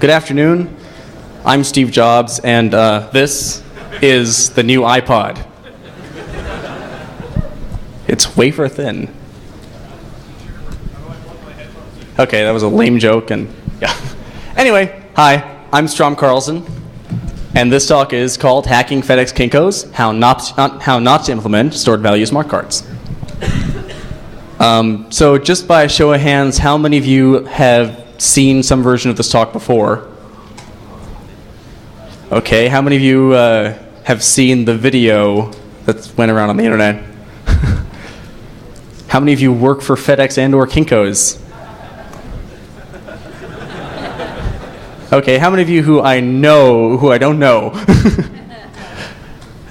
Good afternoon. I'm Steve Jobs, and this is the new iPod. It's wafer thin. Okay, that was a lame joke, and yeah. Anyway, hi, I'm Strom Carlson, and this talk is called Hacking FedEx Kinkos, How Not to Implement Stored Value Smart Cards. So just by a show of hands, how many of you have seen some version of this talk before? Okay, how many of you have seen the video that went around on the internet? How many of you work for FedEx and or Kinkos? Okay, how many of you who I know, who I don't know?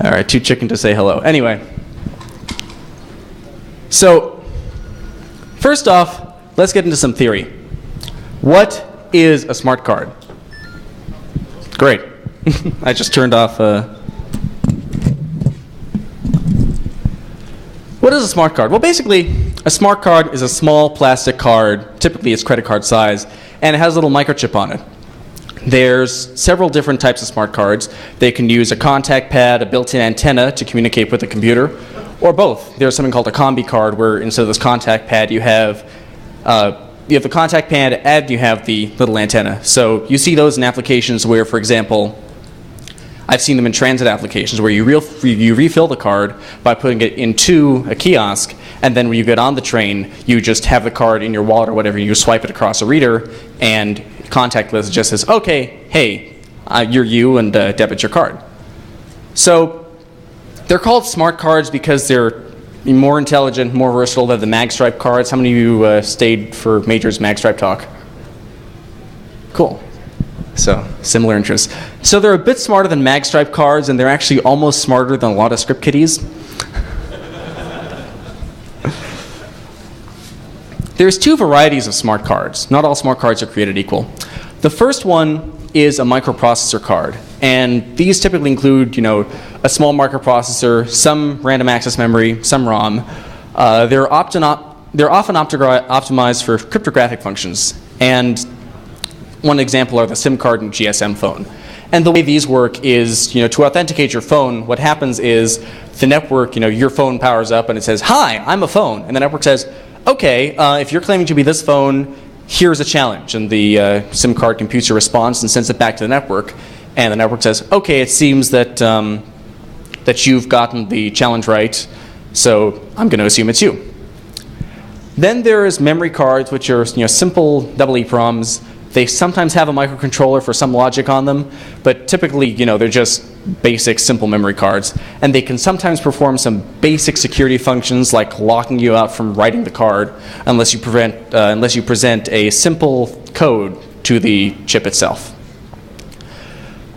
All right, too chicken to say hello. Anyway, so first off, let's get into some theory. What is a smart card? Great. I just turned off. What is a smart card? Well, basically, a smart card is a small plastic card, typically it's credit card size, and it has a little microchip on it. There's several different types of smart cards. They can use a contact pad, a built-in antenna to communicate with the computer, or both. There's something called a combi card where instead of this contact pad, you have the contact pad and you have the little antenna. So you see those in applications where, for example, I've seen them in transit applications where you refill the card by putting it into a kiosk, and then when you get on the train, you just have the card in your wallet or whatever, you swipe it across a reader, and contactless just says, okay, hey, you're you, and debit your card. So they're called smart cards because they're more intelligent, more versatile than the magstripe cards. How many of you stayed for Major's magstripe talk? Cool. So, similar interests. So they're a bit smarter than magstripe cards, and they're actually almost smarter than a lot of script kiddies. There's two varieties of smart cards. Not all smart cards are created equal. The first one is a microprocessor card, and these typically include, a small microprocessor, some random access memory, some ROM. They're often optimized for cryptographic functions, and one example are the SIM card and GSM phone. And the way these work is, to authenticate your phone, what happens is the network, your phone powers up and it says, hi, I'm a phone. And the network says, okay, if you're claiming to be this phone, here's a challenge. And the SIM card computes a response and sends it back to the network. And the network says, okay, it seems that that you've gotten the challenge right, so I'm going to assume it's you. Then there's memory cards, which are simple double EEPROMs. They sometimes have a microcontroller for some logic on them, but typically, they're just basic, simple memory cards. And they can sometimes perform some basic security functions, like locking you out from writing the card, unless you present a simple code to the chip itself.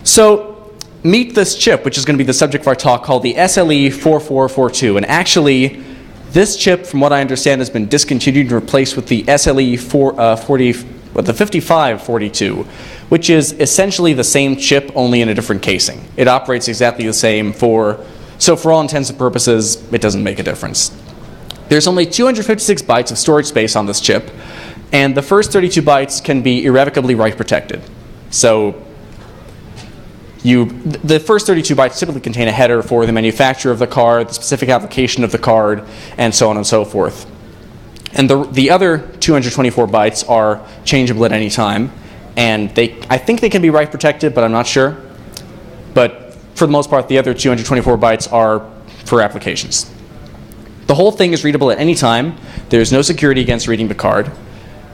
So meet this chip, which is going to be the subject of our talk, called the SLE4442. And actually, this chip, from what I understand, has been discontinued and replaced with the the 5542, which is essentially the same chip, only in a different casing. It operates exactly the same so for all intents and purposes, it doesn't make a difference. There's only 256 bytes of storage space on this chip, and the first 32 bytes can be irrevocably write protected. So the first 32 bytes typically contain a header for the manufacturer of the card, the specific application of the card, and so on and so forth. And the other 224 bytes are changeable at any time, and I think they can be write protected, but I'm not sure. But for the most part, the other 224 bytes are for applications. The whole thing is readable at any time. There's no security against reading the card,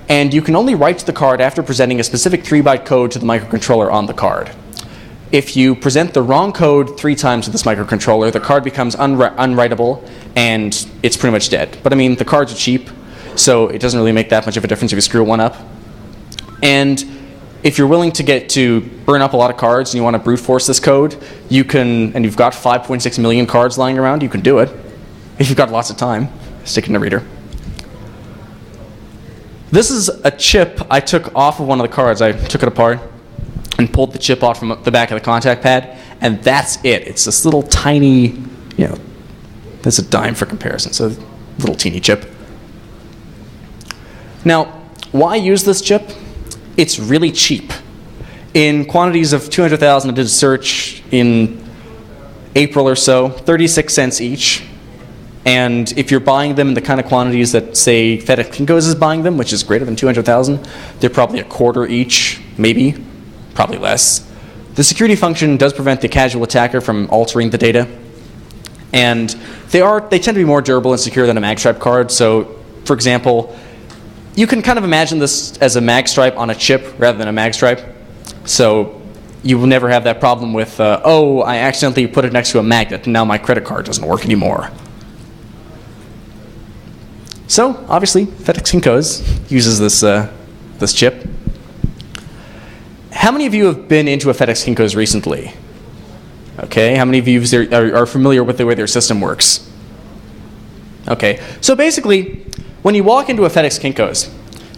and you can only write to the card after presenting a specific 3-byte code to the microcontroller on the card. If you present the wrong code 3 times to this microcontroller, the card becomes unwritable, and it's pretty much dead. But I mean, the cards are cheap, so it doesn't really make that much of a difference if you screw one up. And if you're willing to burn up a lot of cards and you want to brute force this code, you can, and you've got 5.6 million cards lying around, you can do it. If you've got lots of time, stick it in a reader. This is a chip I took off of one of the cards. I took it apart and pulled the chip off from the back of the contact pad, and that's it. It's this little tiny, that's a dime for comparison, so little teeny chip. Now, why use this chip? It's really cheap. In quantities of 200,000, I did a search in April or so, 36 cents each. And if you're buying them in the kind of quantities that, say, FedEx Kinkos is buying them, which is greater than 200,000, they're probably a quarter each, maybe, probably less. The security function does prevent the casual attacker from altering the data. And they tend to be more durable and secure than a magstripe card. So, for example, you can kind of imagine this as a magstripe on a chip rather than a magstripe. So you will never have that problem with, oh, I accidentally put it next to a magnet and now my credit card doesn't work anymore. So, obviously, FedEx Kinkos uses this chip. How many of you have been into a FedEx Kinkos recently? Okay, how many of you are familiar with the way their system works? Okay, so basically, when you walk into a FedEx Kinkos,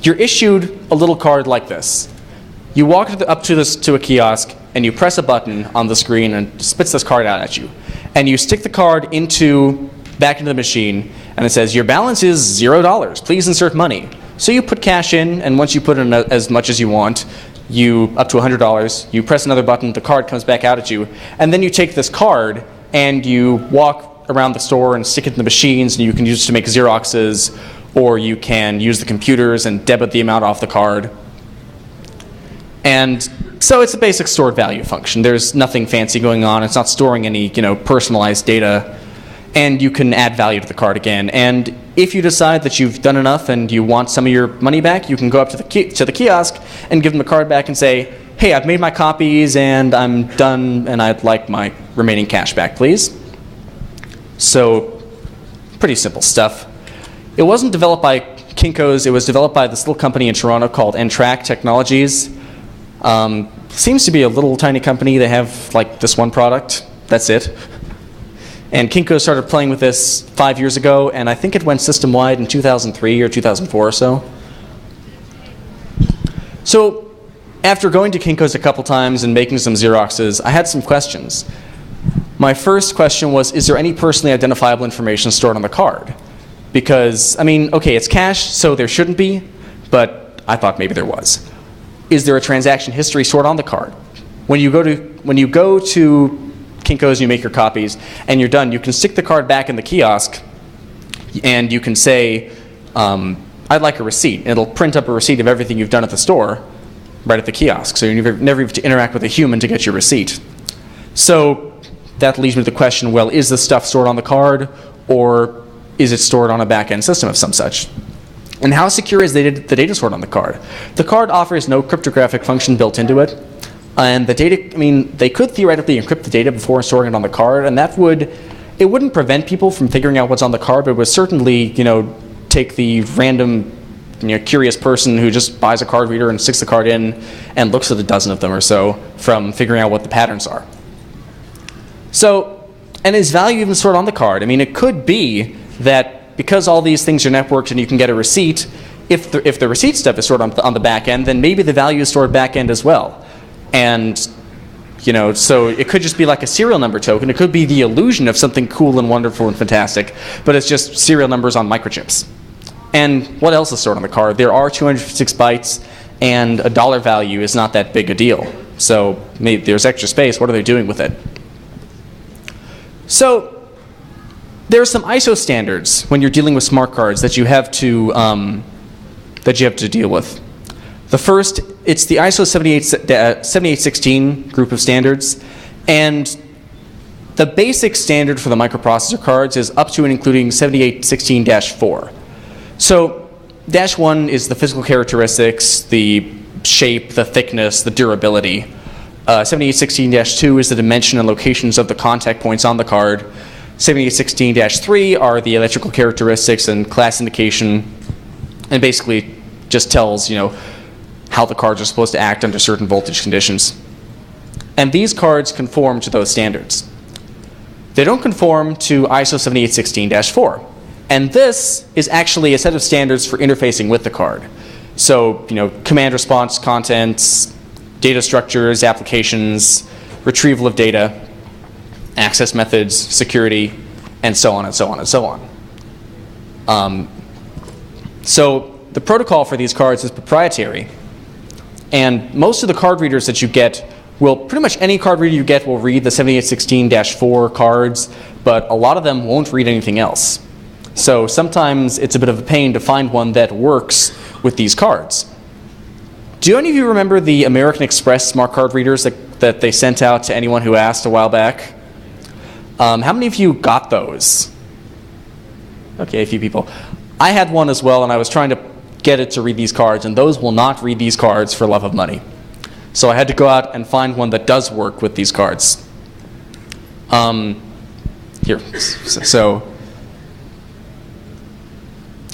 you're issued a little card like this. You walk up to a kiosk, and you press a button on the screen, and it spits this card out at you. And you stick the card back into the machine, and it says, your balance is $0. Please insert money. So you put cash in, and once you put in as much as you want, up to $100, you press another button, the card comes back out at you, and then you take this card and you walk around the store and stick it in the machines, and you can use it to make Xeroxes, or you can use the computers and debit the amount off the card. And so it's a basic stored value function. There's nothing fancy going on. It's not storing any personalized data. And you can add value to the card again. And if you decide that you've done enough and you want some of your money back, you can go up to the kiosk and give them the card back and say, hey, I've made my copies and I'm done and I'd like my remaining cash back, please. So pretty simple stuff. It wasn't developed by Kinkos. It was developed by this little company in Toronto called N-Track Technologies. Seems to be a little tiny company. They have like this one product. That's it. And Kinkos started playing with this 5 years ago, and I think it went system-wide in 2003 or 2004 or so. So after going to Kinkos a couple times and making some Xeroxes, I had some questions. My first question was, is there any personally identifiable information stored on the card? Because, I mean, okay, it's cash, so there shouldn't be, but I thought maybe there was. Is there a transaction history stored on the card? When you go to Kinkos, you make your copies, and you're done. You can stick the card back in the kiosk, and you can say, I'd like a receipt. It'll print up a receipt of everything you've done at the store right at the kiosk, so you never have to interact with a human to get your receipt. So that leads me to the question, well, is this stuff stored on the card, or is it stored on a back-end system of some such? And how secure is the data stored on the card? The card offers no cryptographic function built into it. And the data, I mean, they could theoretically encrypt the data before storing it on the card, and it wouldn't prevent people from figuring out what's on the card, but it would certainly, take the random, curious person who just buys a card reader and sticks the card in and looks at a dozen of them or so from figuring out what the patterns are. So, and is value even stored on the card? I mean, it could be that because all these things are networked and you can get a receipt, if the receipt stuff is stored on the back end, then maybe the value is stored back end as well. And, so it could just be like a serial number token. It could be the illusion of something cool and wonderful and fantastic, but it's just serial numbers on microchips. And what else is stored on the card? There are 256 bytes, and a dollar value is not that big a deal. So maybe there's extra space. What are they doing with it? So there are some ISO standards when you're dealing with smart cards that you have to deal with. The first, it's the ISO 7816 group of standards, and the basic standard for the microprocessor cards is up to and including 7816-4. So -1 is the physical characteristics, the shape, the thickness, the durability. 7816-2 is the dimension and locations of the contact points on the card. 7816-3 are the electrical characteristics and class indication, and basically just tells, how the cards are supposed to act under certain voltage conditions. And these cards conform to those standards. They don't conform to ISO 7816-4. And this is actually a set of standards for interfacing with the card. So, command response contents, data structures, applications, retrieval of data, access methods, security, and so on and so on and so on. So the protocol for these cards is proprietary. And most of the card readers that you get will, pretty much any card reader you get will read the 7816-4 cards, but a lot of them won't read anything else. So sometimes it's a bit of a pain to find one that works with these cards. Do any of you remember the American Express smart card readers that they sent out to anyone who asked a while back? How many of you got those? Okay, a few people. I had one as well, and I was trying to get it to read these cards, and those will not read these cards for love of money. So I had to go out and find one that does work with these cards. Here, so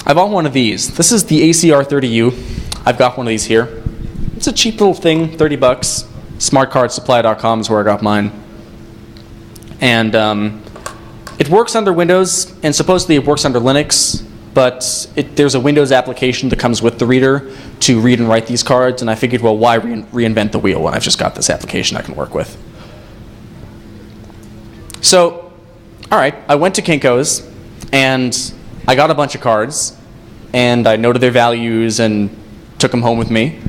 I bought one of these. This is the ACR30U. I've got one of these here. It's a cheap little thing, 30 bucks. Smartcardsupply.com is where I got mine. And it works under Windows, and supposedly it works under Linux, but there's a Windows application that comes with the reader to read and write these cards, and I figured, well, why reinvent the wheel when I've just got this application I can work with? So, all right, I went to Kinkos, and I got a bunch of cards, and I noted their values and took them home with me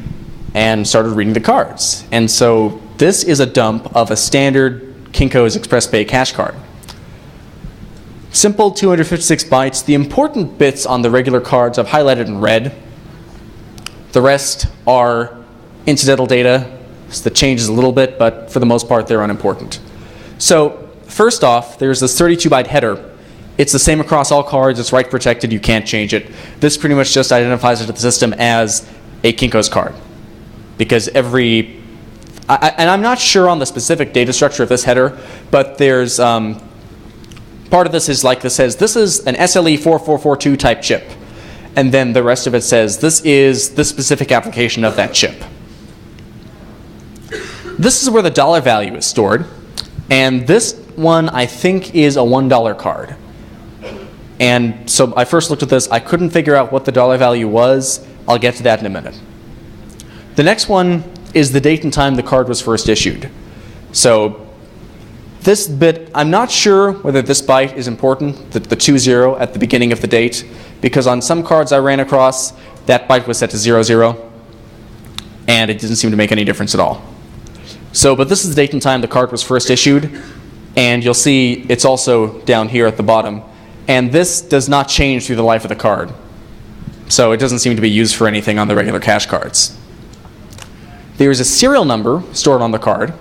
and started reading the cards. And so this is a dump of a standard Kinkos Express Pay cash card. Simple 256 bytes. The important bits on the regular cards I've highlighted in red. The rest are incidental data that changes a little bit, but for the most part they're unimportant. So first off, there's this 32-byte header. It's the same across all cards. It's write protected. You can't change it. This pretty much just identifies it to the system as a Kinkos card, because and I'm not sure on the specific data structure of this header, but there's part of this is like this says, this is an SLE4442 type chip. And then the rest of it says, this is the specific application of that chip. This is where the dollar value is stored. And this one, I think, is a $1 card. And so I first looked at this. I couldn't figure out what the dollar value was. I'll get to that in a minute. The next one is the date and time the card was first issued. So this bit, I'm not sure whether this byte is important, the 20 at the beginning of the date, because on some cards I ran across, that byte was set to 00, and it didn't seem to make any difference at all. So, but this is the date and time the card was first issued, and you'll see it's also down here at the bottom. And this does not change through the life of the card. So it doesn't seem to be used for anything on the regular cash cards. There is a serial number stored on the card,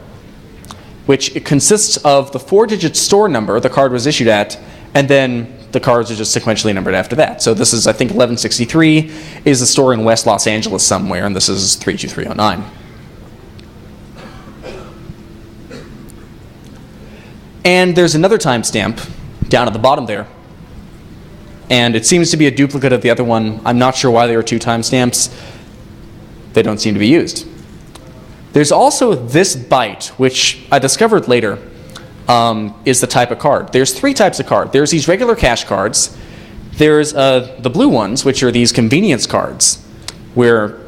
which it consists of the 4-digit store number the card was issued at, and then the cards are just sequentially numbered after that. So this is, I think, 1163 is a store in West Los Angeles somewhere, and this is 32309. And there's another timestamp down at the bottom there. And it seems to be a duplicate of the other one. I'm not sure why there are two timestamps. They don't seem to be used. There's also this byte, which I discovered later is the type of card. There's three types of card. There's these regular cash cards. There's the blue ones, which are these convenience cards, where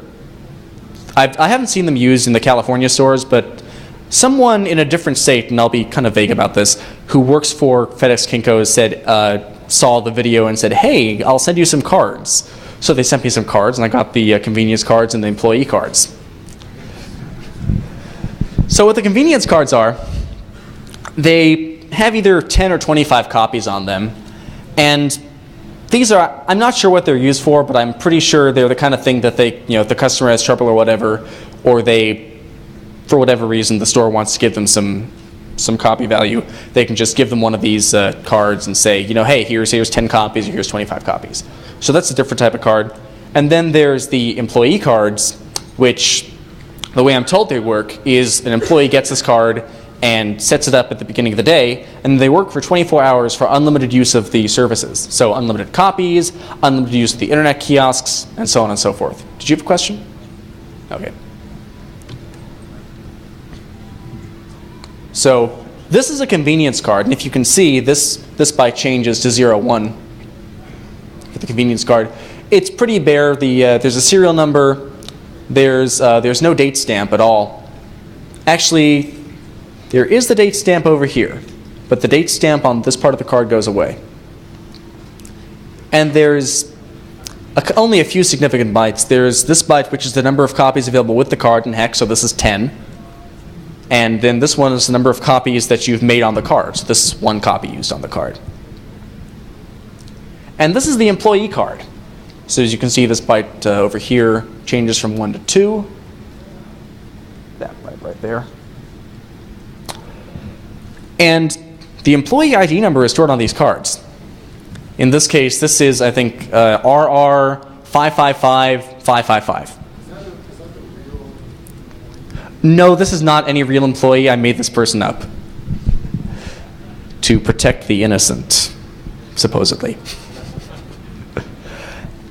I haven't seen them used in the California stores, but someone in a different state, and I'll be kind of vague about this, who works for FedEx Kinkos saw the video and said, hey, I'll send you some cards. So they sent me some cards, and I got the convenience cards and the employee cards. So what the convenience cards are, they have either 10 or 25 copies on them. And these are, I'm not sure what they're used for, but I'm pretty sure they're the kind of thing that they, if the customer has trouble or whatever, or they, for whatever reason, the store wants to give them some copy value, they can just give them one of these cards and say, hey, here's 10 copies or here's 25 copies. So that's a different type of card. And then there's the employee cards, which the way I'm told they work is an employee gets this card and sets it up at the beginning of the day, and they work for 24 hours for unlimited use of the services. So unlimited copies, unlimited use of the internet kiosks, and so on and so forth. Did you have a question? Okay. So this is a convenience card, and if you can see, this byte changes to 01 for the convenience card. It's pretty bare. There's a serial number. There's no date stamp at all. Actually, there is the date stamp over here, but the date stamp on this part of the card goes away. And there's only a few significant bytes. There's this byte, which is the number of copies available with the card in hex, so this is 10. And then this one is the number of copies that you've made on the card. So this is 1 copy used on the card. And this is the employee card. So as you can see, this byte over here changes from 1 to 2. That byte right there. And the employee ID number is stored on these cards. In this case, this is, I think, RR555555. No, this is not any real employee. I made this person up to protect the innocent, supposedly.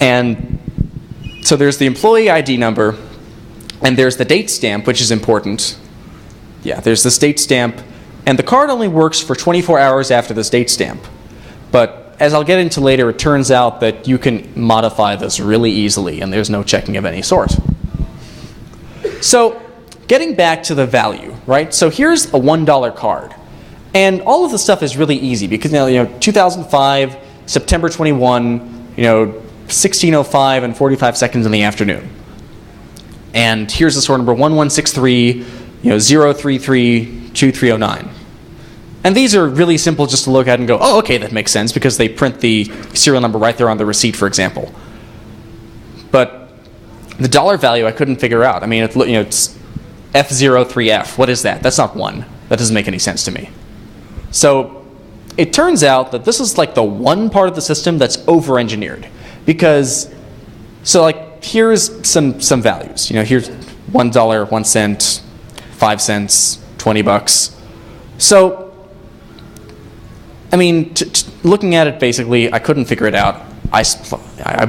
And so there's the employee ID number, and there's the date stamp, which is important. Yeah, there's this date stamp, and the card only works for 24 hours after this date stamp. But as I'll get into later, it turns out that you can modify this really easily, and there's no checking of any sort. So, getting back to the value, right? So here's a $1 card. And all of the stuff is really easy because, 2005, September 21, 16:05 and 45 seconds in the afternoon. And here's the sort number 1163, 033 2309. And these are really simple just to look at and go, oh, okay, that makes sense because they print the serial number right there on the receipt, for example. But the dollar value I couldn't figure out. I mean, it's F03F. What is that? That's not 1. That doesn't make any sense to me. So it turns out that this is like the one part of the system that's over-engineered. Because, so like, here's some values. Here's $1, 1 cent, 5 cents, $20. So, I mean, looking at it, basically, I couldn't figure it out. I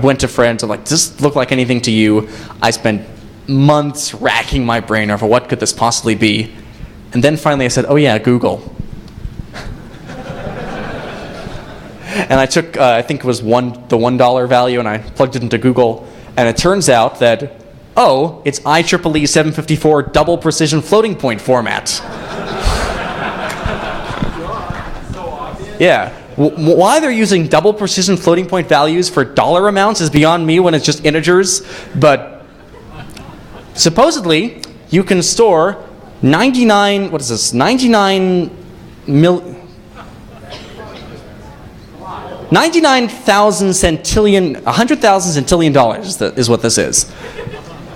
went to friends, I'm like, does this look like anything to you? I spent months racking my brain over what could this possibly be. And then finally I said, oh yeah, Google. And I took, I think it was the $1 value, and I plugged it into Google. And it turns out that, oh, it's IEEE 754 double precision floating point format. Yeah. Why they're using double precision floating point values for dollar amounts is beyond me when it's just integers, but supposedly you can store 99 99,000 centillion, 100,000 centillion dollars is what this is.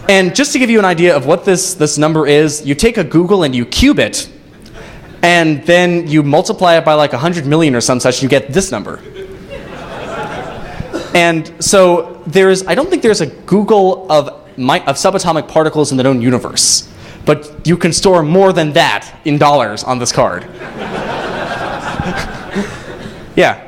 And just to give you an idea of what this number is, you take a Google and you cube it, and then you multiply it by like 100 million or some such, you get this number. And so I don't think there's a Google of subatomic particles in the known universe, but you can store more than that in dollars on this card. Yeah.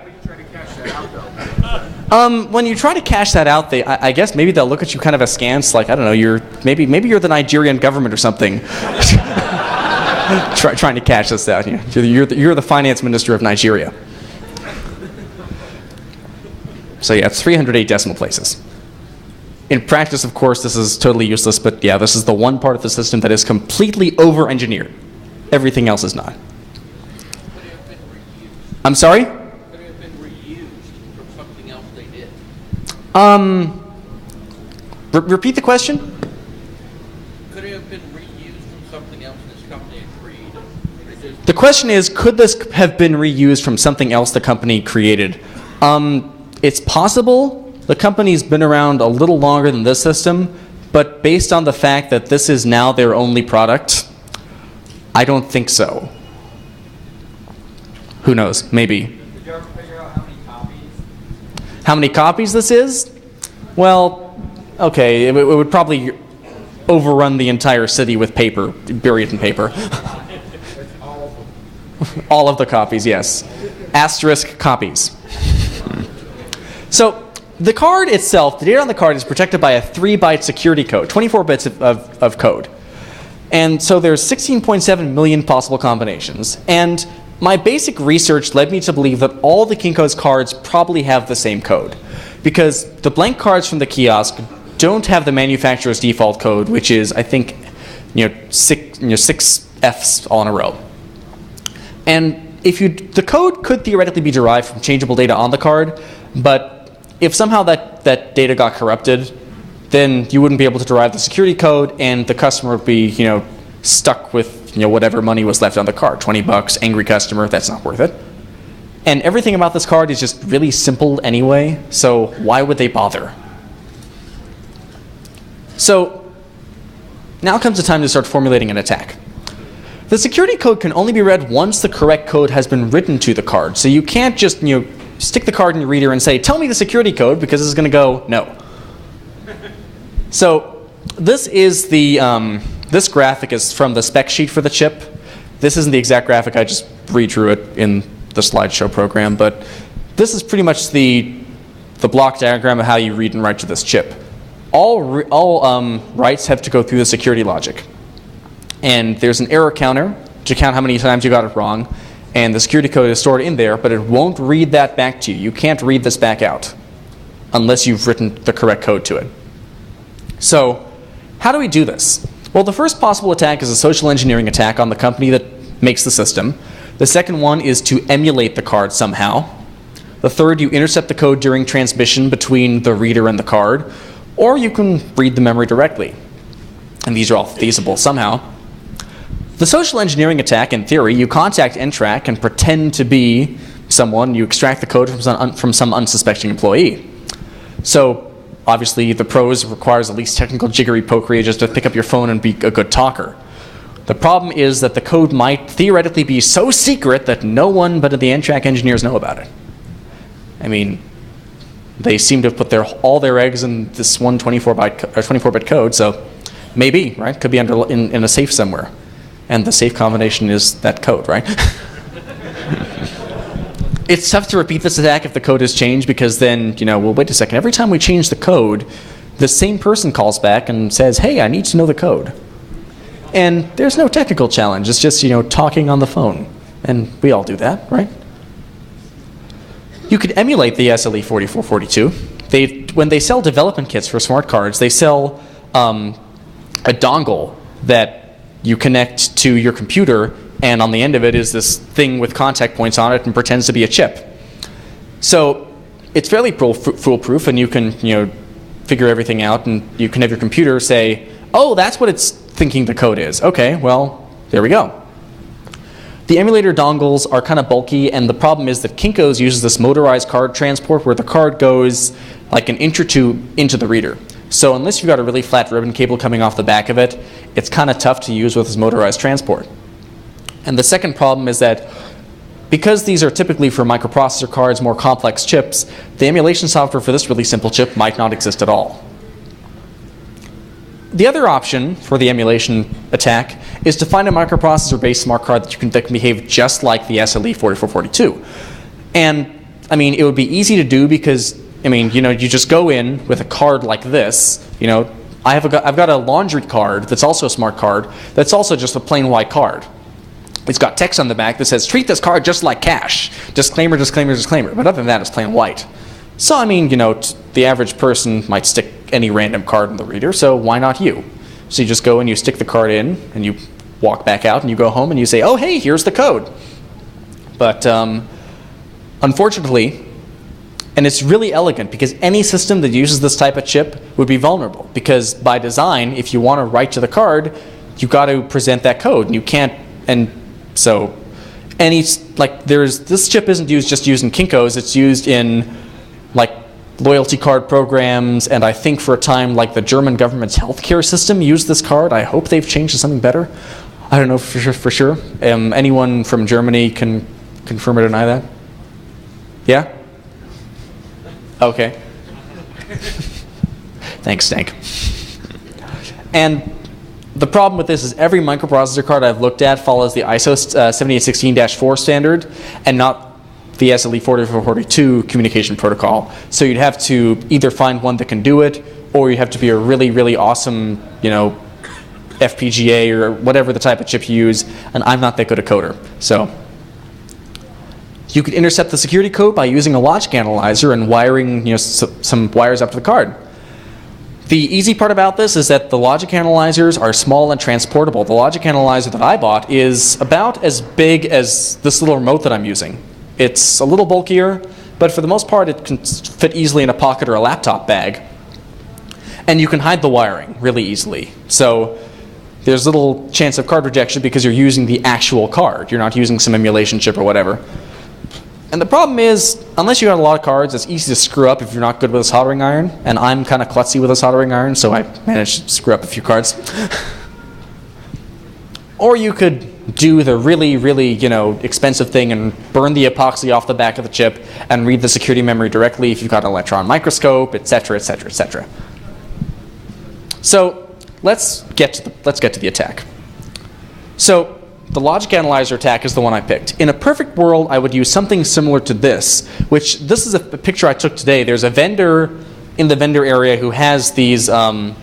When you try to cash that out, I guess maybe they'll look at you kind of askance, like, I don't know, maybe you're the Nigerian government or something. Trying to cash this out. You're the finance minister of Nigeria. So yeah, it's 308 decimal places. In practice, of course, this is totally useless, but yeah, this is the one part of the system that is completely over-engineered. Everything else is not. I'm sorry? Could it have been reused from something else they did? Repeat the question? Could it have been reused from something else this company had created? The question is, could this have been reused from something else the company created? It's possible. The company's been around a little longer than this system, but based on the fact that this is now their only product, I don't think so. Who knows? Maybe. Did you ever figure out how many copies? How many copies this is? Well, okay, it would probably overrun the entire city with paper, bury it in paper. All of the copies, yes. Asterisk copies. So the card itself, the data on the card is protected by a 3-byte security code, 24 bits of code. And so there's 16.7 million possible combinations. And my basic research led me to believe that all the Kinkos cards probably have the same code, because the blank cards from the kiosk don't have the manufacturer's default code, which is, I think, six Fs all in a row. And the code could theoretically be derived from changeable data on the card, but if somehow that data got corrupted, then you wouldn't be able to derive the security code, and the customer would be, stuck with, whatever money was left on the card. $20, angry customer, that's not worth it. And everything about this card is just really simple anyway, so why would they bother? So now comes the time to start formulating an attack. The security code can only be read once the correct code has been written to the card. So you can't just, stick the card in your reader and say, tell me the security code, because this is going to go, no. So this is this graphic is from the spec sheet for the chip. This isn't the exact graphic, I just redrew it in the slideshow program, but this is pretty much the block diagram of how you read and write to this chip. All writes have to go through the security logic. And there's an error counter to count how many times you got it wrong, and the security code is stored in there, but it won't read that back to you. You can't read this back out unless you've written the correct code to it. So how do we do this? Well, the first possible attack is a social engineering attack on the company that makes the system. The second one is to emulate the card somehow. The third, you intercept the code during transmission between the reader and the card, or you can read the memory directly. And these are all feasible somehow. The social engineering attack, in theory, you contact NTRAC and pretend to be someone. You extract the code from some unsuspecting employee. So obviously the pros requires at least technical jiggery pokery just to pick up your phone and be a good talker. The problem is that the code might theoretically be so secret that no one but the NTRAC engineers know about it. I mean, they seem to have put all their eggs in this one 24-bit code, so maybe, right? Could be in a safe somewhere. And the safe combination is that code, right? It's tough to repeat this attack if the code is changed, because then, well, wait a second. Every time we change the code, the same person calls back and says, hey, I need to know the code. And there's no technical challenge. It's just, talking on the phone. And we all do that, right? You could emulate the SLE 4442. When they sell development kits for smart cards, they sell a dongle that you connect to your computer, and on the end of it is this thing with contact points on it and pretends to be a chip. So it's fairly foolproof, and you can figure everything out, and you can have your computer say, oh, that's what it's thinking the code is. Okay, well, there we go. The emulator dongles are kind of bulky, and the problem is that Kinkos uses this motorized card transport where the card goes like an inch or two into the reader. So unless you've got a really flat ribbon cable coming off the back of it, it's kind of tough to use with this motorized transport. And the second problem is that because these are typically for microprocessor cards, more complex chips, the emulation software for this really simple chip might not exist at all. The other option for the emulation attack is to find a microprocessor-based smart card that can behave just like the SLE 4442. And I mean, it would be easy to do because you just go in with a card like this. I've got a laundry card that's also a smart card that's also just a plain white card. It's got text on the back that says, treat this card just like cash. Disclaimer, disclaimer, disclaimer. But other than that, it's plain white. So, the average person might stick any random card in the reader, so why not you? So you just go and you stick the card in, and you walk back out, and you go home, and you say, oh, hey, here's the code. But unfortunately, and it's really elegant, because any system that uses this type of chip would be vulnerable. Because by design, if you want to write to the card, you've got to present that code, and you can't, and so this chip isn't just used in Kinkos, it's used in loyalty card programs, and I think for a time the German government's healthcare system used this card. I hope they've changed to something better. I don't know for sure. Anyone from Germany can confirm or deny that? Yeah? Okay. Thanks, Stank. And the problem with this is every microprocessor card I've looked at follows the ISO 7816-4 standard and not the SLE 4442 communication protocol. So you'd have to either find one that can do it, or you have to be a really, really awesome, FPGA or whatever the type of chip you use, and I'm not that good a coder. So you could intercept the security code by using a logic analyzer and wiring some wires up to the card. The easy part about this is that the logic analyzers are small and transportable. The logic analyzer that I bought is about as big as this little remote that I'm using. It's a little bulkier, but for the most part it can fit easily in a pocket or a laptop bag. And you can hide the wiring really easily. So there's little chance of card rejection because you're using the actual card. You're not using some emulation chip or whatever. And the problem is, unless you got a lot of cards, it's easy to screw up if you're not good with a soldering iron. And I'm kind of klutzy with a soldering iron, so I managed to screw up a few cards. Or you could do the really, really, expensive thing and burn the epoxy off the back of the chip and read the security memory directly if you've got an electron microscope, etc., etc., etc. So let's get to the attack. So the logic analyzer attack is the one I picked. In a perfect world, I would use something similar to this, which this is a picture I took today. There's a vendor in the vendor area who has these, who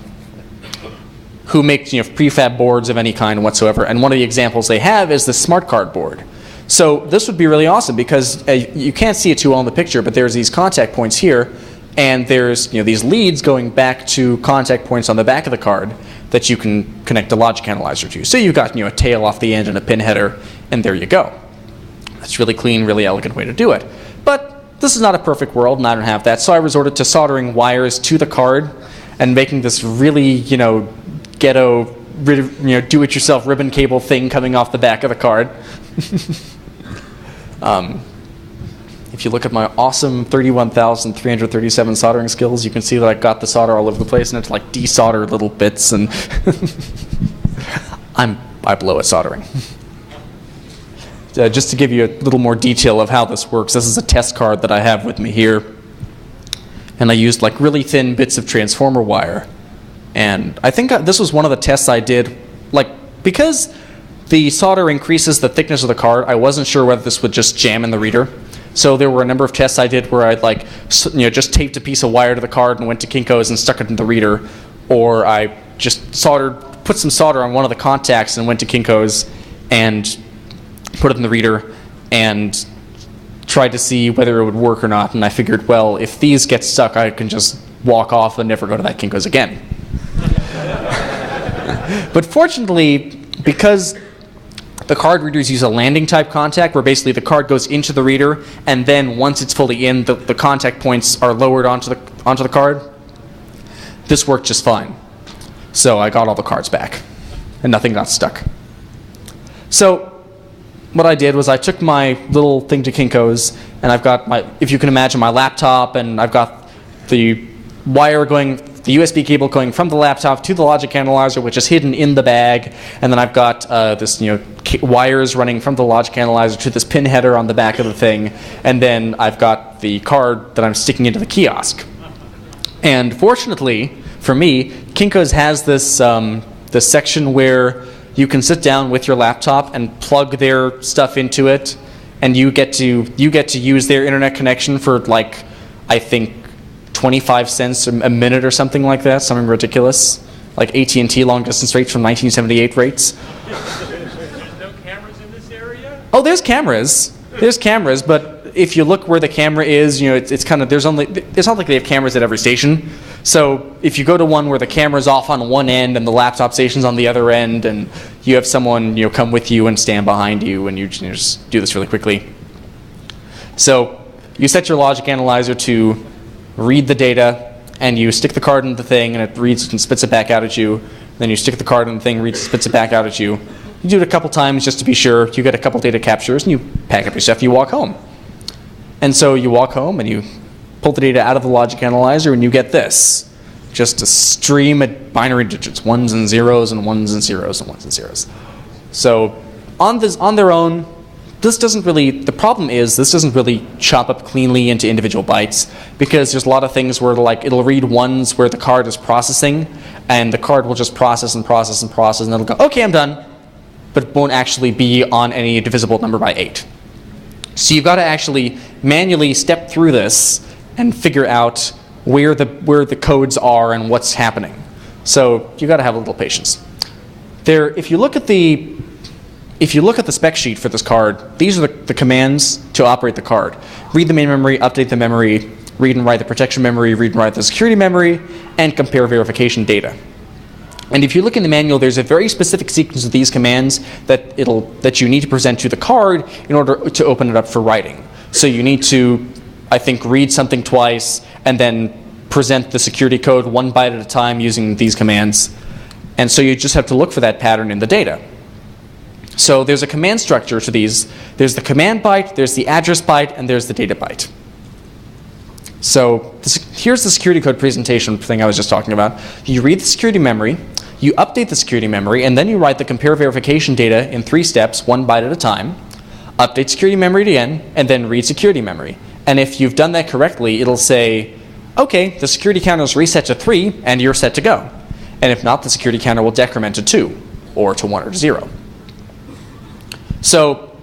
makes prefab boards of any kind whatsoever. And one of the examples they have is the smart card board. So this would be really awesome because you can't see it too well in the picture, but there's these contact points here, and there's these leads going back to contact points on the back of the card that you can connect a logic analyzer to. So you've got a tail off the end and a pin header, and there you go. That's really clean, really elegant way to do it. But this is not a perfect world, and I don't have that, so I resorted to soldering wires to the card and making this really, ghetto, do-it-yourself ribbon cable thing coming off the back of the card. If you look at my awesome 31,337 soldering skills, you can see that I got the solder all over the place, and it's like desoldered little bits, and I blow at soldering. Just to give you a little more detail of how this works, this is a test card that I have with me here, and I used like really thin bits of transformer wire, and I think this was one of the tests I did, because the solder increases the thickness of the card. I wasn't sure whether this would just jam in the reader. So there were a number of tests I did where I'd just taped a piece of wire to the card and went to Kinkos and stuck it in the reader, or I just put some solder on one of the contacts and went to Kinkos and put it in the reader and tried to see whether it would work or not. And I figured, well, if these get stuck, I can just walk off and never go to that Kinkos again. But fortunately, because the card readers use a landing type contact where basically the card goes into the reader, and then once it's fully in, the contact points are lowered onto the card. This worked just fine. So I got all the cards back, and nothing got stuck. So what I did was I took my little thing to Kinkos, and I've got if you can imagine, my laptop, and I've got the the USB cable going from the laptop to the logic analyzer, which is hidden in the bag, and then I've got this wires running from the logic analyzer to this pin header on the back of the thing, and then I've got the card that I'm sticking into the kiosk. And fortunately for me, Kinkos has this this section where you can sit down with your laptop and plug their stuff into it, and you get to use their internet connection for I think 25 cents a minute or something like that, something ridiculous, like AT&T long distance rates from 1978 rates. There's no cameras in this area? Oh, there's cameras. There's cameras, but if you look where the camera is, it's kind of, it's not like they have cameras at every station. So if you go to one where the camera's off on one end and the laptop station's on the other end, and you have someone come with you and stand behind you, and you just do this really quickly. So you set your logic analyzer to read the data, and you stick the card in the thing, and it reads and spits it back out at you. Then you stick the card in the thing, reads, spits it back out at you. You do it a couple times just to be sure. You get a couple data captures, and you pack up your stuff, you walk home. And so you walk home, and you pull the data out of the logic analyzer, and you get this. Just a stream of binary digits, ones and zeros and ones and zeros and ones and zeros. So on their own, the problem is this doesn't really chop up cleanly into individual bytes, because there's a lot of things where it'll read ones where the card is processing, and the card will just process and process and process, and it'll go, okay, I'm done, but it won't actually be on any divisible number by 8. So you've got to actually manually step through this and figure out where the codes are and what's happening. So you've got to have a little patience. If you look at the spec sheet for this card, these are the commands to operate the card. Read the main memory, update the memory, read and write the protection memory, read and write the security memory, and compare verification data. And if you look in the manual, there's a very specific sequence of these commands that you need to present to the card in order to open it up for writing. So you need to I think, read something twice and then present the security code one byte at a time using these commands. And so you just have to look for that pattern in the data. So there's a command structure to these. There's the command byte, there's the address byte, and there's the data byte. So here's the security code presentation thing I was just talking about. You read the security memory, you update the security memory, and then you write the compare verification data in 3 steps, 1 byte at a time. Update security memory again, and then read security memory. And if you've done that correctly, it'll say, okay, the security counter is reset to 3, and you're set to go. And if not, the security counter will decrement to 2, or to 1 or to 0. So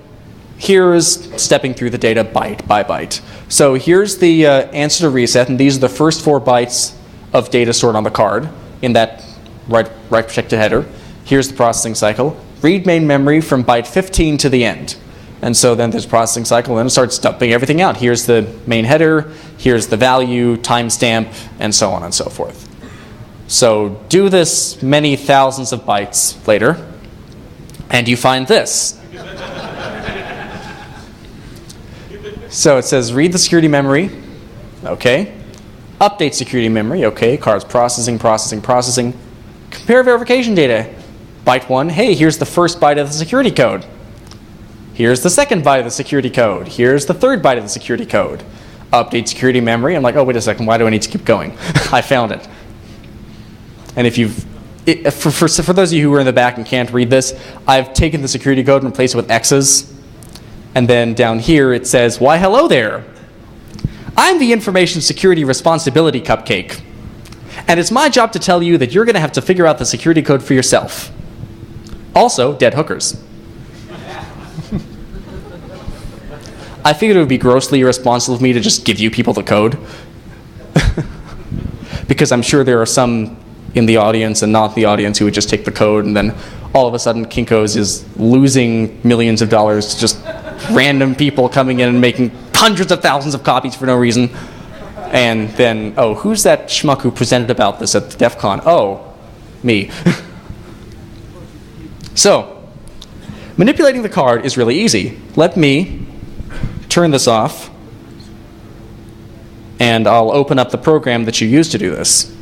here's stepping through the data byte by byte. So here's the answer to reset, and these are the first 4 bytes of data stored on the card in that right protected header. Here's the processing cycle. Read main memory from byte 15 to the end. And so then there's processing cycle, and then it starts dumping everything out. Here's the main header, here's the value, timestamp, and so on and so forth. So do this many thousands of bytes later, and you find this. So it says read the security memory, okay. Update security memory, okay. Card's processing. Compare verification data. Byte 1, hey, here's the first byte of the security code. Here's the second byte of the security code. Here's the third byte of the security code. Update security memory. I'm like, oh, wait a second, why do I need to keep going? I found it. And if you've, for those of you who are in the back and can't read this, I've taken the security code and replaced it with X's. And then down here it says, why hello there. I'm the Information Security Responsibility Cupcake. And it's my job to tell you that you're going to have to figure out the security code for yourself. Also, dead hookers. I figured it would be grossly irresponsible of me to just give you people the code. Because I'm sure there are some in the audience and not in the audience who would just take the code, and then all of a sudden Kinkos is losing millions of dollars to just random people coming in and making hundreds of thousands of copies for no reason. And then, oh, who's that schmuck who presented about this at the Defcon? Oh, me. So, manipulating the card is really easy. Let me turn this off, and I'll open up the program that you use to do this.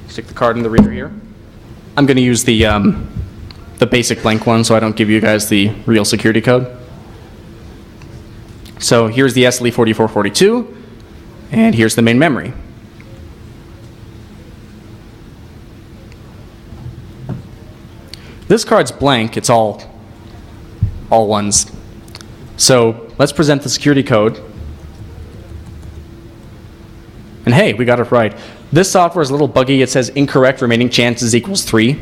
Stick the card in the reader here. I'm going to use the basic blank one so I don't give you guys the real security code. So here's the SLE4442, and here's the main memory. This card's blank, it's all ones. So let's present the security code. And hey, we got it right. This software is a little buggy. It says incorrect remaining chances equals 3.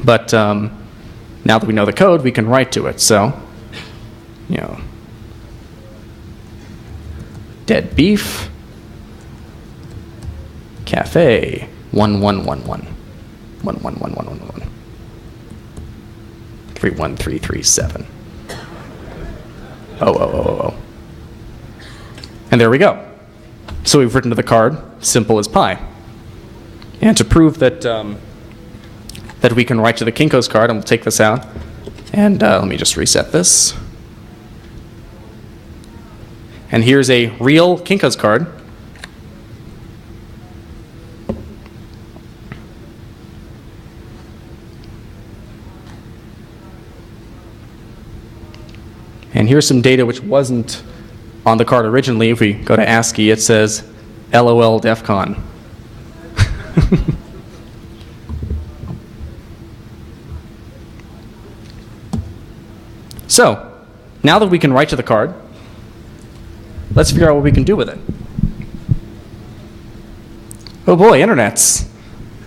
But now that we know the code, we can write to it. So, you know, dead beef, cafe, 1111, 111111, 31337. Oh. And there we go. So we've written to the card, simple as pie. And to prove that that we can write to the Kinkos card, and we'll take this out. And let me just reset this. And here's a real Kinkos card. And here's some data which wasn't on the card originally. If we go to ASCII, it says LOL Defcon. So, now that we can write to the card, let's figure out what we can do with it. Oh boy, internets.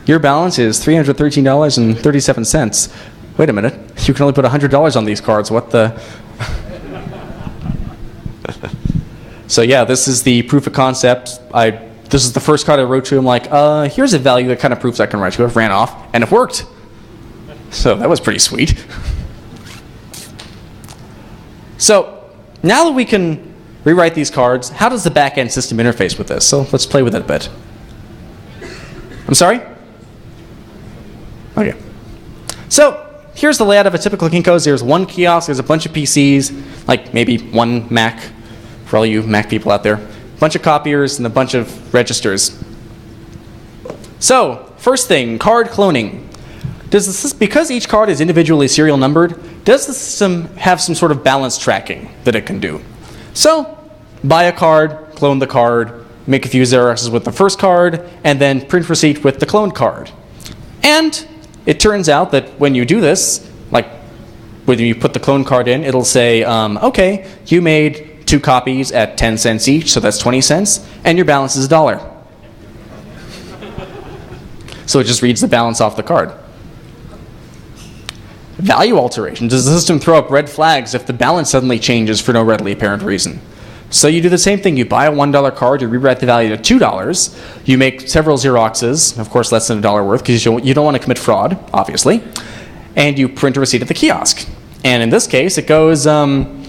Your balance is $313.37. Wait a minute, you can only put $100 on these cards. What the? So yeah, this is the proof of concept. This is the first card I wrote to him, like, here's a value that kind of proves I can write to it. Ran off, and it worked. So that was pretty sweet. So now that we can rewrite these cards, how does the back-end system interface with this? So let's play with it a bit. I'm sorry? Okay. So here's the layout of a typical Kinkos. There's one kiosk, there's a bunch of PCs, like maybe one Mac, for all you Mac people out there, a bunch of copiers, and a bunch of registers. So, first thing, card cloning. Because each card is individually serial numbered, does the system have some sort of balance tracking that it can do? So, buy a card, clone the card, make a few Xeroxes with the first card, and then print receipt with the cloned card. And it turns out that when you do this, like when you put the clone card in, it'll say, okay, you made 2 copies at 10 cents each, so that's 20 cents, and your balance is $1. So it just reads the balance off the card. Value alteration. Does the system throw up red flags if the balance suddenly changes for no readily apparent reason? So you do the same thing. You buy a $1 card, you rewrite the value to $2, you make several Xeroxes, of course less than $1 worth because you don't want to commit fraud, obviously, and you print a receipt at the kiosk. And in this case, it goes, oh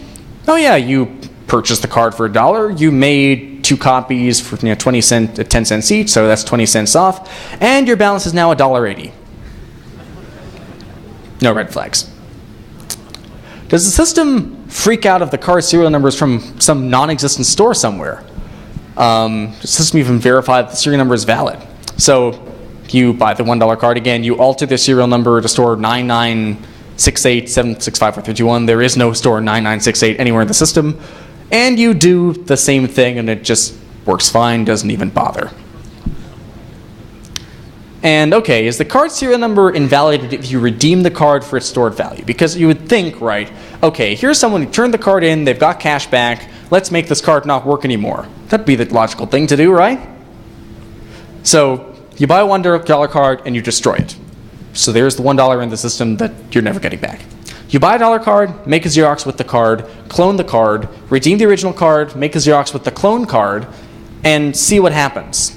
yeah, you purchased the card for $1, you made 2 copies for 20 cents at 10 cents each, so that's 20 cents off, and your balance is now $1.80. No red flags. Does the system freak out if the card serial numbers from some non-existent store somewhere? Does the system even verify that the serial number is valid? So you buy the $1 card again, you alter the serial number to store 9968765431. There is no store 9968 anywhere in the system. And you do the same thing and it just works fine, doesn't even bother. And okay, is the card serial number invalidated if you redeem the card for its stored value? Because you would think, right, okay, here's someone who turned the card in, they've got cash back, let's make this card not work anymore. That'd be the logical thing to do, right? So you buy a $1 card and you destroy it. So there's the $1 in the system that you're never getting back. You buy a $1 card, make a Xerox with the card, clone the card, redeem the original card, make a Xerox with the clone card, and see what happens.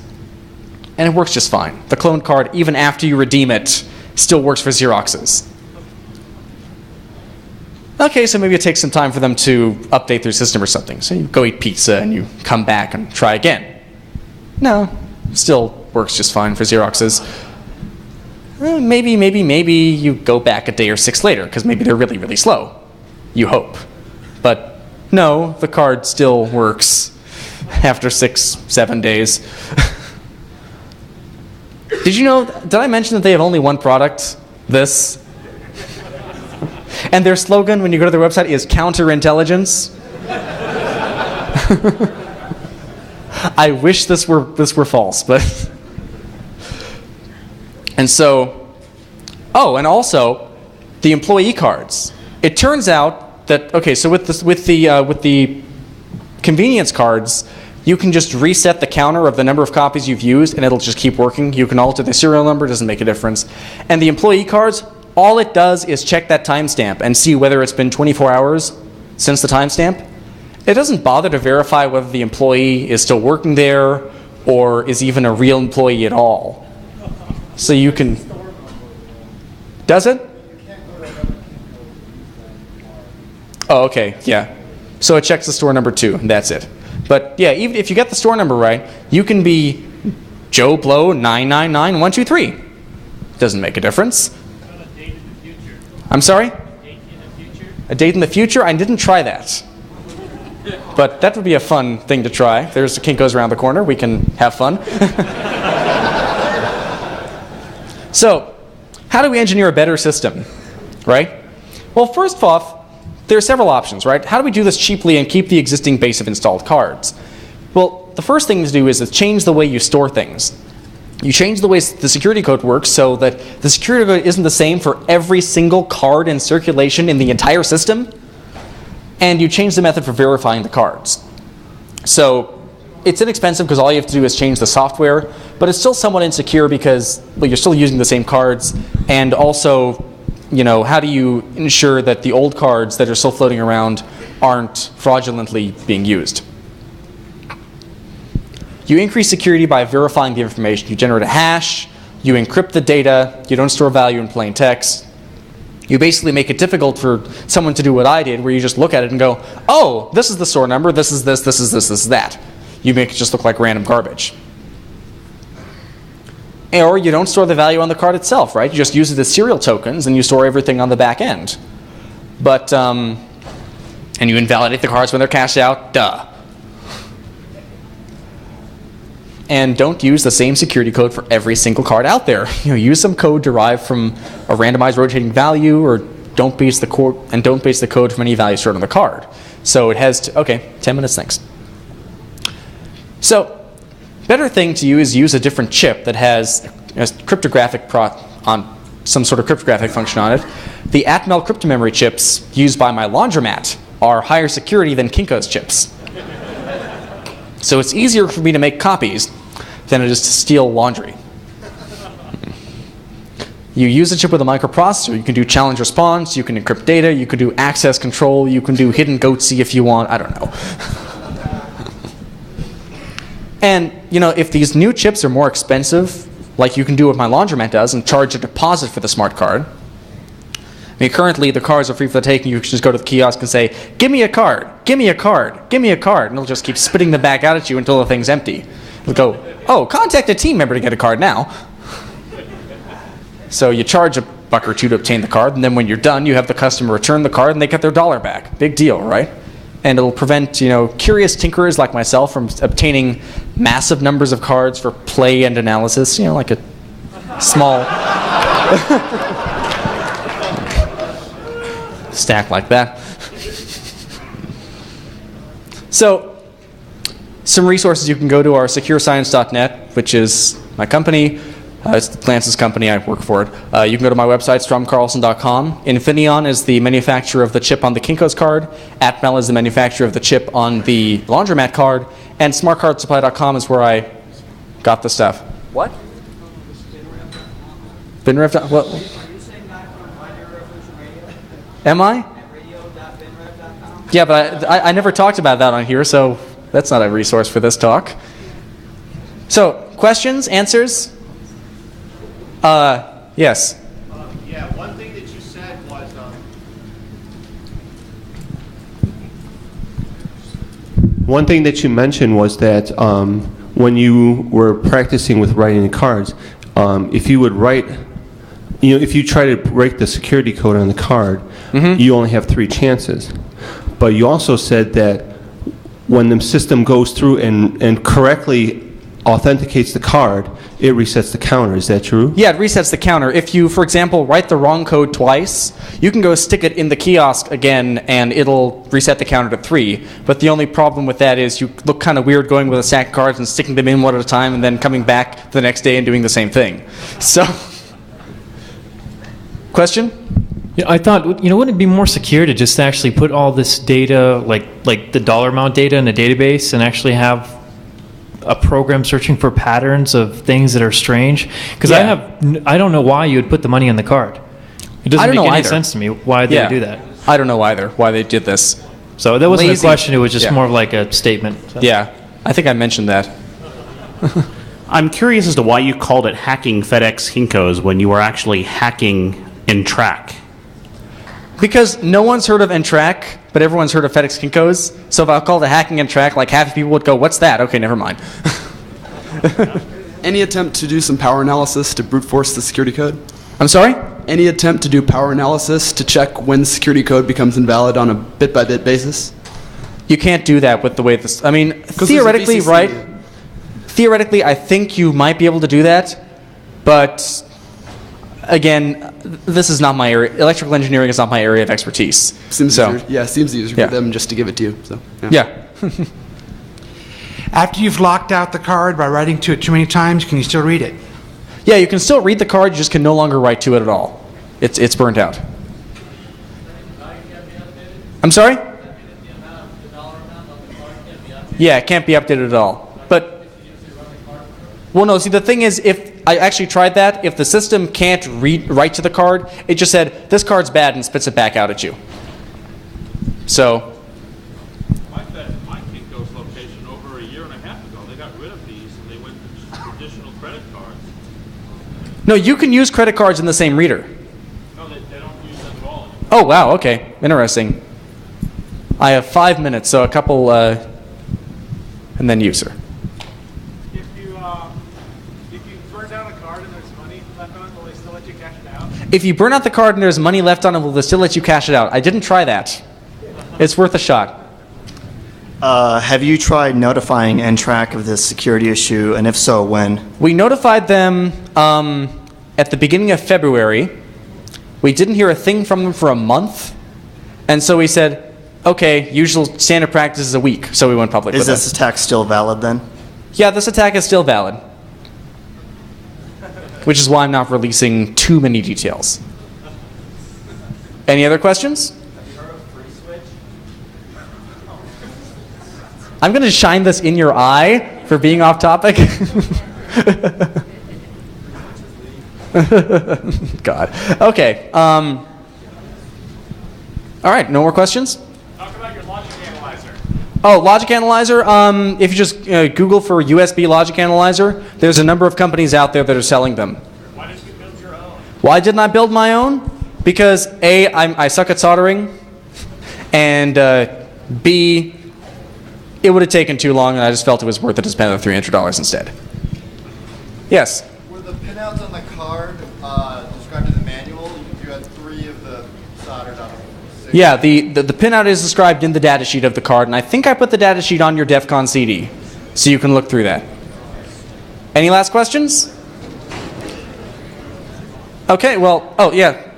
And it works just fine. The cloned card, even after you redeem it, still works for Xeroxes. Okay, so maybe it takes some time for them to update their system or something. So you go eat pizza and you come back and try again. No, still works just fine for Xeroxes. Maybe you go back a day or 6 later, because maybe they're really, really slow. You hope. But no, the card still works after 6-7 days. Did I mention that they have only one product? This. And their slogan when you go to their website is counterintelligence. I wish this were false, but. And so, and also the employee cards. It turns out that so with the convenience cards, you can just reset the counter of the number of copies you've used and it'll just keep working. You can alter the serial number, doesn't make a difference. And the employee cards, all it does is check that timestamp and see whether it's been 24 hours since the timestamp. It doesn't bother to verify whether the employee is still working there or is even a real employee at all. So you can... Does it? Oh, okay, yeah. So it checks the store number too, and that's it. But yeah, even if you get the store number right, you can be Joe Blow 999123. Doesn't make a difference. A date in the future. I'm sorry? A date in the future. A date in the future? I didn't try that. But that would be a fun thing to try. There's the Kinkos around the corner. We can have fun. So, how do we engineer a better system, right? Well, first off, there are several options, right? How do we do this cheaply and keep the existing base of installed cards? Well, the first thing to do is to change the way you store things. You change the way the security code works so that the security code isn't the same for every single card in circulation in the entire system, and you change the method for verifying the cards. So it's inexpensive because all you have to do is change the software, but it's still somewhat insecure because you're still using the same cards, and also, how do you ensure that the old cards that are still floating around aren't fraudulently being used? You increase security by verifying the information. You generate a hash, you encrypt the data, you don't store value in plain text. You basically make it difficult for someone to do what I did, where you just look at it and go, oh, this is the store number, this is this, this is this, this is that. You make it just look like random garbage. Or you don't store the value on the card itself, right? You just use it as serial tokens and you store everything on the back end. But, and you invalidate the cards when they're cashed out, duh. And don't use the same security code for every single card out there. Use some code derived from a randomized rotating value, or don't base the code from any value stored on the card. So it has to, okay, 10 minutes, thanks. So, better thing to use a different chip that has a cryptographic some sort of cryptographic function on it. The Atmel crypto memory chips used by my laundromat are higher security than Kinkos chips. So it's easier for me to make copies than it is to steal laundry. You use a chip with a microprocessor, you can do challenge response, you can encrypt data, you can do access control, you can do hidden goatsy if you want, I don't know. And, if these new chips are more expensive, like you can do what my laundromat does and charge a deposit for the smart card. Currently the cards are free for the taking. You can just go to the kiosk and say, give me a card, give me a card, give me a card. And it'll just keep spitting them back out at you until the thing's empty. It'll go, oh, contact a team member to get a card now. So you charge $1 or $2 to obtain the card, and then when you're done, you have the customer return the card and they get their $1 back. Big deal, right? And it'll prevent, curious tinkerers like myself from obtaining massive numbers of cards for play and analysis, like a small stack like that. So, some resources you can go to are securescience.net, which is my company. It's Lance's company, I work for it. You can go to my website, stromcarlson.com. Infineon is the manufacturer of the chip on the Kinkos card. Atmel is the manufacturer of the chip on the laundromat card. And smartcardsupply.com is where I got the stuff. What? BinRev. What? Are you saying that from Binary Revolution Radio? Am I? At radio.binrev.com? Yeah, but I never talked about that on here, so that's not a resource for this talk. So, questions, answers? Yes. Yeah, one thing that you said was, one thing that you mentioned was that when you were practicing with writing the cards, if you would write, if you try to break the security code on the card, you only have 3 chances. But you also said that when the system goes through and correctly authenticates the card, it resets the counter. Is that true? Yeah, it resets the counter. If you, for example, write the wrong code twice, you can go stick it in the kiosk again and it'll reset the counter to 3. But the only problem with that is you look kind of weird going with a stack of cards and sticking them in one at a time and then coming back the next day and doing the same thing. So, question? Yeah, I thought, wouldn't it be more secure to just actually put all this data, like the dollar amount data in a database and actually have a program searching for patterns of things that are strange? Because Yeah. I don't know why you would put the money in the card. It doesn't I don't make know any either. sense to me why they would do that. I don't know either why they did this. So that wasn't Lazy. a question, it was just Yeah. more of like a statement. So. Yeah, I think I mentioned that. I'm curious as to why you called it hacking FedEx Kinkos when you were actually hacking in track. Because no one's heard of Ntrack, but everyone's heard of FedEx Kinkos. So if I called it hacking Ntrack, like half the people would go, what's that? Okay, never mind. Any attempt to do some power analysis to brute force the security code? I'm sorry? Any attempt to do power analysis to check when security code becomes invalid on a bit-by-bit basis? You can't do that with the way this... I mean, 'Cause there's a theoretically, VCC. right? Theoretically, I think you might be able to do that. But, again, this is not my area. Electrical engineering is not my area of expertise. Seems So, easier. Yeah, seems easier Yeah. for them just to give it to you. So yeah. After you've locked out the card by writing to it too many times, can you still read it? Yeah, you can still read the card, you just can no longer write to it at all. It's burnt out. I'm sorry? Yeah, it can't be updated at all. But, well, no, see, the thing is, if I actually tried that, if the system can't write to the card, it just said, this card's bad, and spits it back out at you. So, my Kinkos location over a year and a half ago, they got rid of these and they went to traditional credit cards. no, you can use credit cards in the same reader. No, they don't use them at all anymore. Oh, wow, okay, interesting. I have 5 minutes, so a couple, and then you, sir. If you burn down a card If you burn out the card and there's money left on it, will they still let you cash it out? I didn't try that. It's worth a shot. Have you tried notifying NTRAC of this security issue, and if so, when? We notified them at the beginning of February. We didn't hear a thing from them for a month, and so we said, okay, usual standard practice is a week, so we went public with Is this attack still valid then? Yeah, this attack is still valid, which is why I'm not releasing too many details. Any other questions? I'm going to shine this in your eye for being off topic. God. Okay. All right. No more questions? Talk about your logic analyzer. Oh, logic analyzer. If you just Google for USB logic analyzer, there's a number of companies out there that are selling them. Why didn't you build your own? Why didn't I build my own? Because A, I suck at soldering, and B, it would have taken too long, and I just felt it was worth it to spend the $300 instead. Yes? Were the pinouts on the card described in the manual? You had 3 of the soldered out of 6. Yeah, the pinout is described in the data sheet of the card, and I think I put the data sheet on your Defcon CD, so you can look through that. Any last questions? Okay, well, oh, yeah.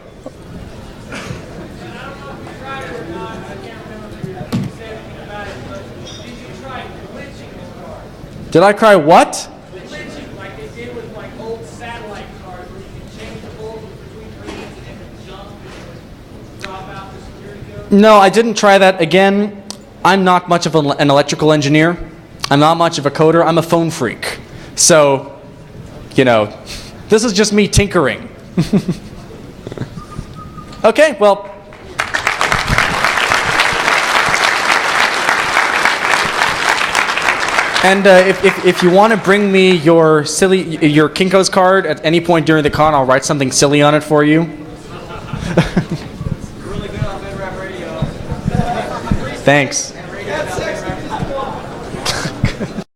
Did I cry what? Glitching, like they did with like old satellite cards, where you can change the voltage between reads and if it jumps, it would drop out the security code. No, I didn't try that. Again, I'm not much of an electrical engineer. I'm not much of a coder. I'm a phone freak. So, you know, this is just me tinkering. Okay, well. And if you want to bring me your Kinkos card at any point during the con, I'll write something silly on it for you. Really good on FedRap Radio. Thanks.